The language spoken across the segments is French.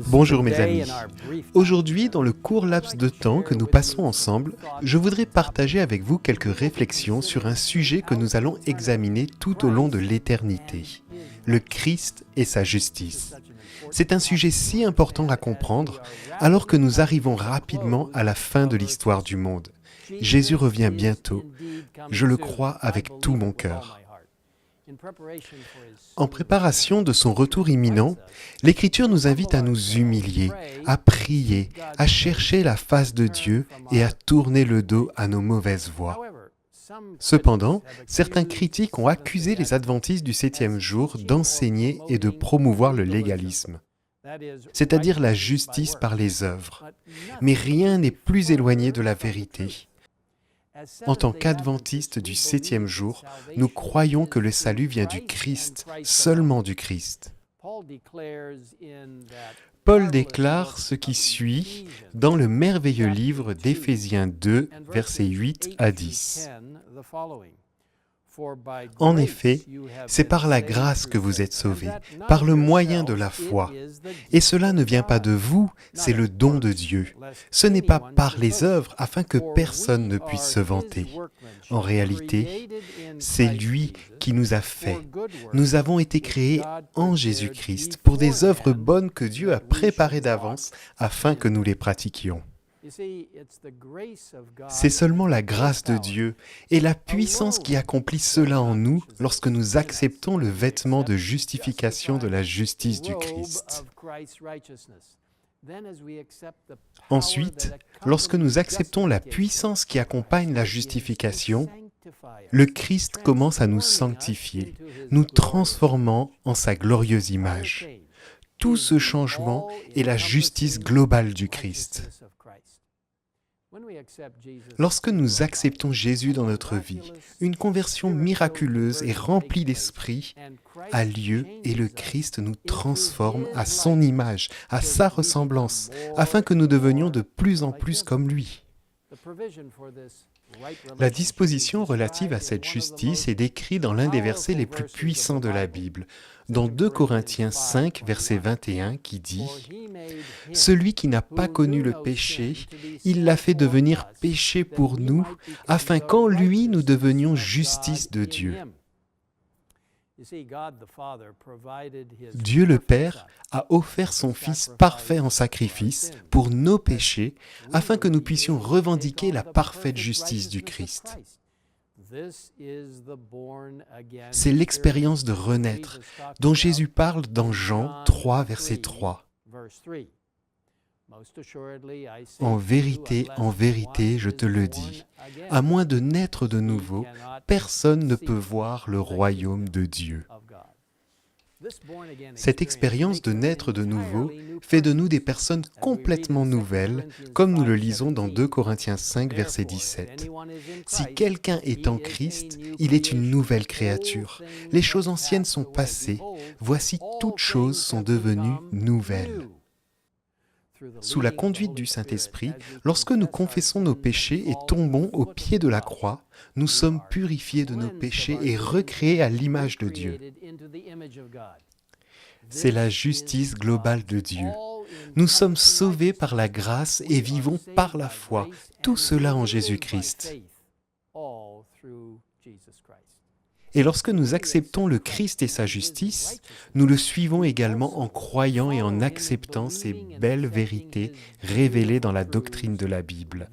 Bonjour mes amis. Aujourd'hui, dans le court laps de temps que nous passons ensemble, je voudrais partager avec vous quelques réflexions sur un sujet que nous allons examiner tout au long de l'éternité, le Christ et sa justice. C'est un sujet si important à comprendre alors que nous arrivons rapidement à la fin de l'histoire du monde. Jésus revient bientôt, je le crois avec tout mon cœur. En préparation de son retour imminent, l'Écriture nous invite à nous humilier, à prier, à chercher la face de Dieu et à tourner le dos à nos mauvaises voies. Cependant, certains critiques ont accusé les adventistes du 7e jour d'enseigner et de promouvoir le légalisme, c'est-à-dire la justice par les œuvres. Mais rien n'est plus éloigné de la vérité. En tant qu'adventistes du 7e jour, nous croyons que le salut vient du Christ, seulement du Christ. Paul déclare ce qui suit dans le merveilleux livre d'Éphésiens 2, versets 8 à 10. En effet, c'est par la grâce que vous êtes sauvés, par le moyen de la foi. Et cela ne vient pas de vous, c'est le don de Dieu. Ce n'est pas par les œuvres afin que personne ne puisse se vanter. En réalité, c'est lui qui nous a fait. Nous avons été créés en Jésus-Christ pour des œuvres bonnes que Dieu a préparées d'avance afin que nous les pratiquions. C'est seulement la grâce de Dieu et la puissance qui accomplit cela en nous lorsque nous acceptons le vêtement de justification de la justice du Christ. Ensuite, lorsque nous acceptons la puissance qui accompagne la justification, le Christ commence à nous sanctifier, nous transformant en sa glorieuse image. Tout ce changement est la justice globale du Christ. Lorsque nous acceptons Jésus dans notre vie, une conversion miraculeuse et remplie d'esprit a lieu et le Christ nous transforme à son image, à sa ressemblance, afin que nous devenions de plus en plus comme lui. La disposition relative à cette justice est décrite dans l'un des versets les plus puissants de la Bible, dans 2 Corinthiens 5, verset 21, qui dit « Celui qui n'a pas connu le péché, il l'a fait devenir péché pour nous, afin qu'en lui nous devenions justice de Dieu. » Dieu le Père a offert son Fils parfait en sacrifice pour nos péchés, afin que nous puissions revendiquer la parfaite justice du Christ. C'est l'expérience de renaître, dont Jésus parle dans Jean 3, verset 3. En vérité, je te le dis, à moins de naître de nouveau, personne ne peut voir le royaume de Dieu. Cette expérience de naître de nouveau fait de nous des personnes complètement nouvelles, comme nous le lisons dans 2 Corinthiens 5, verset 17. Si quelqu'un est en Christ, il est une nouvelle créature. Les choses anciennes sont passées, voici toutes choses sont devenues nouvelles. Sous la conduite du Saint-Esprit, lorsque nous confessons nos péchés et tombons au pied de la croix, nous sommes purifiés de nos péchés et recréés à l'image de Dieu. C'est la justice globale de Dieu. Nous sommes sauvés par la grâce et vivons par la foi, tout cela en Jésus-Christ. Et lorsque nous acceptons le Christ et sa justice, nous le suivons également en croyant et en acceptant ces belles vérités révélées dans la doctrine de la Bible,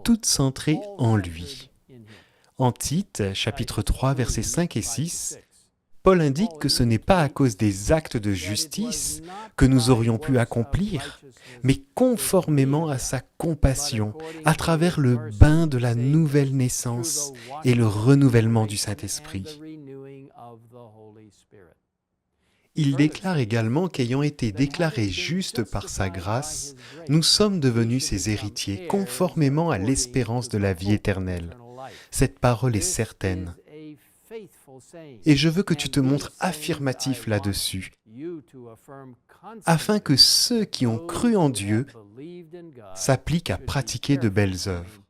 toutes centrées en lui. En Tite, chapitre 3, versets 5 et 6, Paul indique que ce n'est pas à cause des actes de justice que nous aurions pu accomplir, mais conformément à sa compassion, à travers le bain de la nouvelle naissance et le renouvellement du Saint-Esprit. Il déclare également qu'ayant été déclarés justes par sa grâce, nous sommes devenus ses héritiers, conformément à l'espérance de la vie éternelle. Cette parole est certaine. Et je veux que tu te montres affirmatif là-dessus, afin que ceux qui ont cru en Dieu s'appliquent à pratiquer de belles œuvres.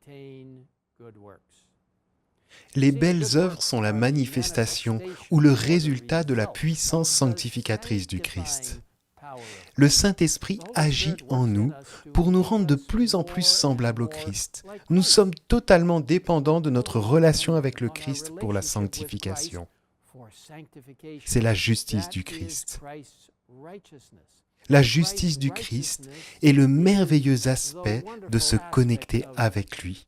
Les belles œuvres sont la manifestation ou le résultat de la puissance sanctificatrice du Christ. Le Saint-Esprit agit en nous pour nous rendre de plus en plus semblables au Christ. Nous sommes totalement dépendants de notre relation avec le Christ pour la sanctification. C'est la justice du Christ. La justice du Christ est le merveilleux aspect de se connecter avec lui.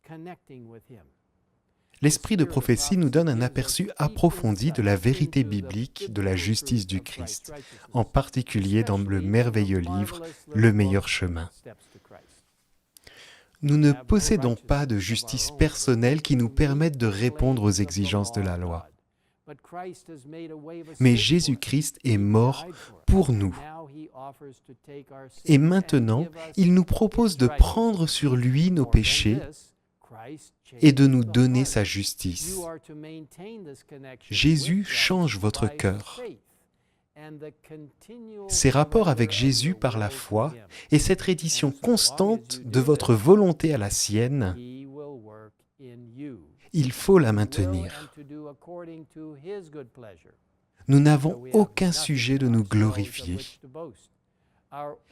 L'esprit de prophétie nous donne un aperçu approfondi de la vérité biblique de la justice du Christ, en particulier dans le merveilleux livre « Le meilleur chemin ». Nous ne possédons pas de justice personnelle qui nous permette de répondre aux exigences de la loi. Mais Jésus-Christ est mort pour nous. Et maintenant, il nous propose de prendre sur lui nos péchés et de nous donner sa justice. Jésus change votre cœur. Ces rapports avec Jésus par la foi et cette reddition constante de votre volonté à la sienne, il faut la maintenir. Nous n'avons aucun sujet de nous glorifier.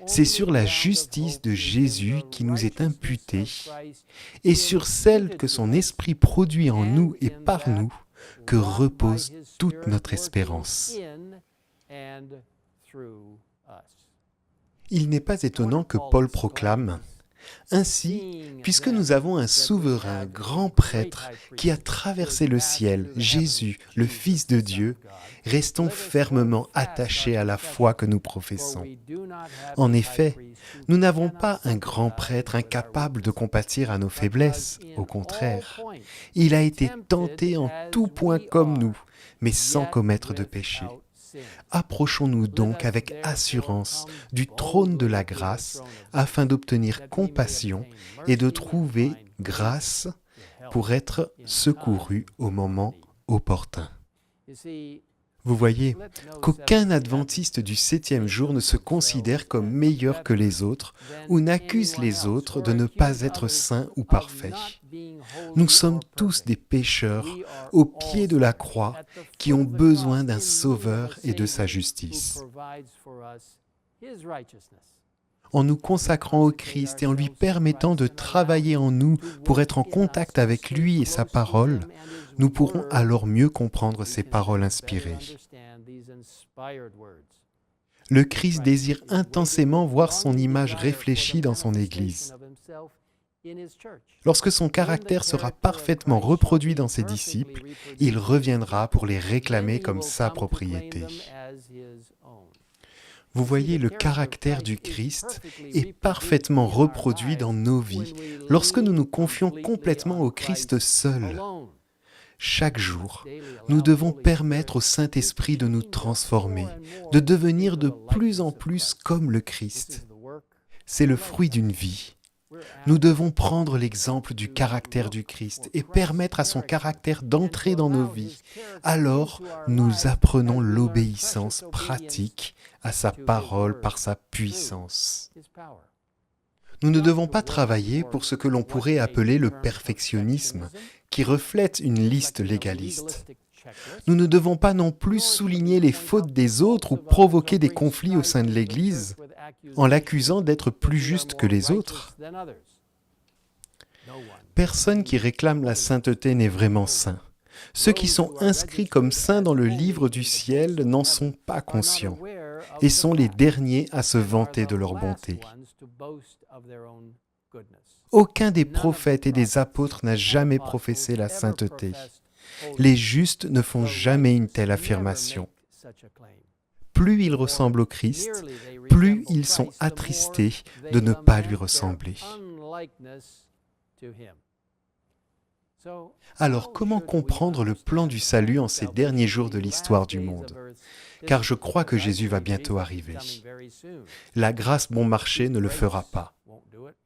C'est sur la justice de Jésus qui nous est imputée et sur celle que son Esprit produit en nous et par nous que repose toute notre espérance. Il n'est pas étonnant que Paul proclame « Ainsi, puisque nous avons un souverain grand prêtre qui a traversé le ciel, Jésus, le Fils de Dieu, restons fermement attachés à la foi que nous professons. En effet, nous n'avons pas un grand prêtre incapable de compatir à nos faiblesses, au contraire. Il a été tenté en tout point comme nous, mais sans commettre de péché. Approchons-nous donc avec assurance du trône de la grâce afin d'obtenir compassion et de trouver grâce pour être secourus au moment opportun. » Vous voyez qu'aucun adventiste du 7e jour ne se considère comme meilleur que les autres ou n'accuse les autres de ne pas être saints ou parfaits. Nous sommes tous des pécheurs au pied de la croix qui ont besoin d'un sauveur et de sa justice. En nous consacrant au Christ et en lui permettant de travailler en nous pour être en contact avec lui et sa parole, nous pourrons alors mieux comprendre ses paroles inspirées. Le Christ désire intensément voir son image réfléchie dans son Église. Lorsque son caractère sera parfaitement reproduit dans ses disciples, il reviendra pour les réclamer comme sa propriété. Vous voyez, le caractère du Christ est parfaitement reproduit dans nos vies lorsque nous nous confions complètement au Christ seul. Chaque jour, nous devons permettre au Saint-Esprit de nous transformer, de devenir de plus en plus comme le Christ. C'est le fruit d'une vie. Nous devons prendre l'exemple du caractère du Christ et permettre à son caractère d'entrer dans nos vies. Alors, nous apprenons l'obéissance pratique à sa parole par sa puissance. Nous ne devons pas travailler pour ce que l'on pourrait appeler le perfectionnisme, qui reflète une liste légaliste. Nous ne devons pas non plus souligner les fautes des autres ou provoquer des conflits au sein de l'Église en l'accusant d'être plus juste que les autres. Personne qui réclame la sainteté n'est vraiment saint. Ceux qui sont inscrits comme saints dans le livre du ciel n'en sont pas conscients et sont les derniers à se vanter de leur bonté. Aucun des prophètes et des apôtres n'a jamais professé la sainteté. Les justes ne font jamais une telle affirmation. Plus ils ressemblent au Christ, plus ils sont attristés de ne pas lui ressembler. Alors, comment comprendre le plan du salut en ces derniers jours de l'histoire du monde ? Car je crois que Jésus va bientôt arriver. La grâce bon marché ne le fera pas.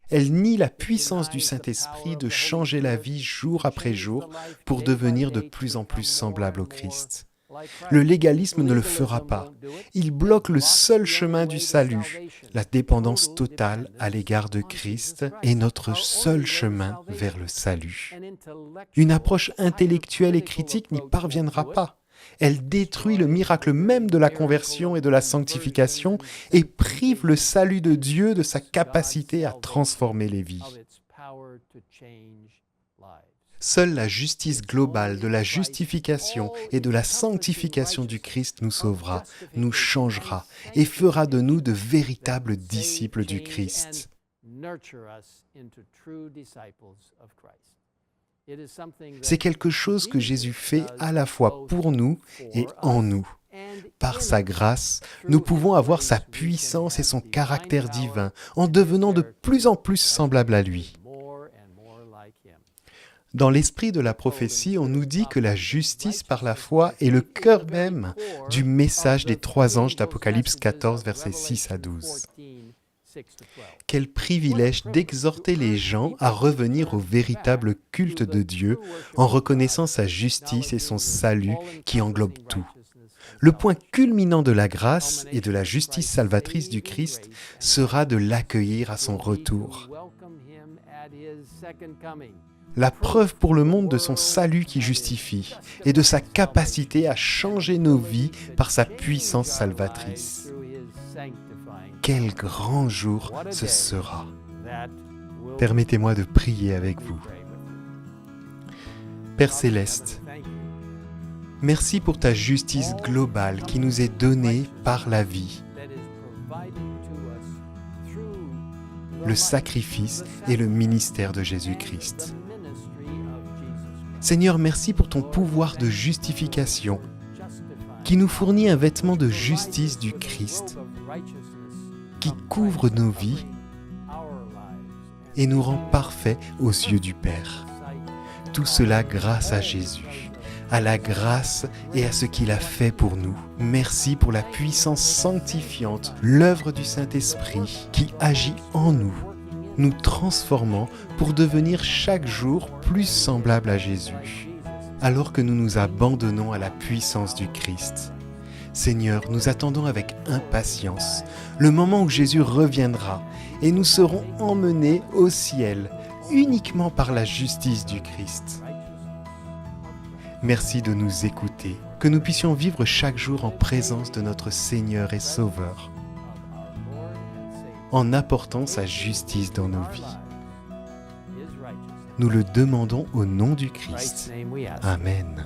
Elle nie la puissance du Saint-Esprit de changer la vie jour après jour pour devenir de plus en plus semblable au Christ. Le légalisme ne le fera pas. Il bloque le seul chemin du salut. La dépendance totale à l'égard de Christ est notre seul chemin vers le salut. Une approche intellectuelle et critique n'y parviendra pas. Elle détruit le miracle même de la conversion et de la sanctification et prive le salut de Dieu de sa capacité à transformer les vies. Seule la justice globale de la justification et de la sanctification du Christ nous sauvera, nous changera et fera de nous de véritables disciples du Christ. C'est quelque chose que Jésus fait à la fois pour nous et en nous. Par sa grâce, nous pouvons avoir sa puissance et son caractère divin en devenant de plus en plus semblables à lui. Dans l'esprit de la prophétie, on nous dit que la justice par la foi est le cœur même du message des 3 anges d'Apocalypse 14, versets 6 à 12. Quel privilège d'exhorter les gens à revenir au véritable culte de Dieu en reconnaissant sa justice et son salut qui englobe tout. Le point culminant de la grâce et de la justice salvatrice du Christ sera de l'accueillir à son retour. La preuve pour le monde de son salut qui justifie et de sa capacité à changer nos vies par sa puissance salvatrice. Quel grand jour ce sera! Permettez-moi de prier avec vous. Père Céleste, merci pour ta justice globale qui nous est donnée par la vie, le sacrifice et le ministère de Jésus-Christ. Seigneur, merci pour ton pouvoir de justification qui nous fournit un vêtement de justice du Christ qui couvre nos vies et nous rend parfaits aux yeux du Père. Tout cela grâce à Jésus, à la grâce et à ce qu'il a fait pour nous. Merci pour la puissance sanctifiante, l'œuvre du Saint-Esprit qui agit en nous transformant pour devenir chaque jour plus semblable à Jésus, alors que nous nous abandonnons à la puissance du Christ. Seigneur, nous attendons avec impatience le moment où Jésus reviendra et nous serons emmenés au ciel uniquement par la justice du Christ. Merci de nous écouter, que nous puissions vivre chaque jour en présence de notre Seigneur et Sauveur, en apportant sa justice dans nos vies. Nous le demandons au nom du Christ. Amen.